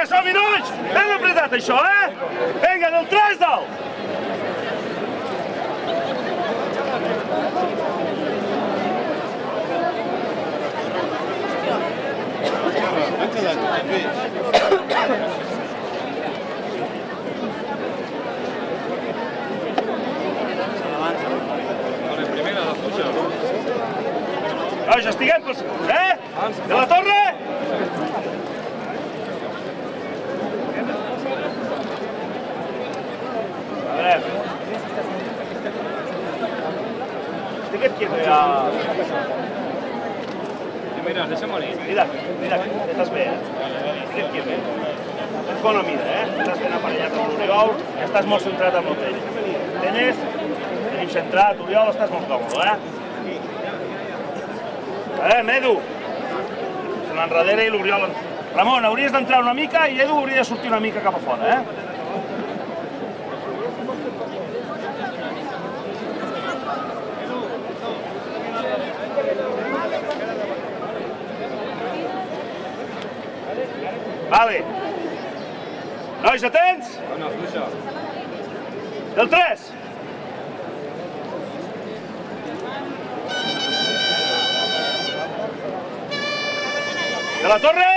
Vinga, som-hi, nois! Ben apretat, això, eh? Vinga, del 3 dalt! Nois, estiguem pel segon, eh? De la torre! A veure... Estiguem quieto ja... Mira, deixa'm venir. Mira, estàs bé, eh? Estiguem quieto. Tens bona mida, eh? Estàs ben aparellat amb l'Oriol, estàs molt centrat amb l'hotel. Tenes, tenim centrat, Oriol, estàs molt còmode, eh? Edu, se l'enrere i l'Oriol... Ramon, hauries d'entrar una mica i Edu hauria de sortir una mica cap a fora, eh? Vale. Nois, atents? Del 3. De la torre!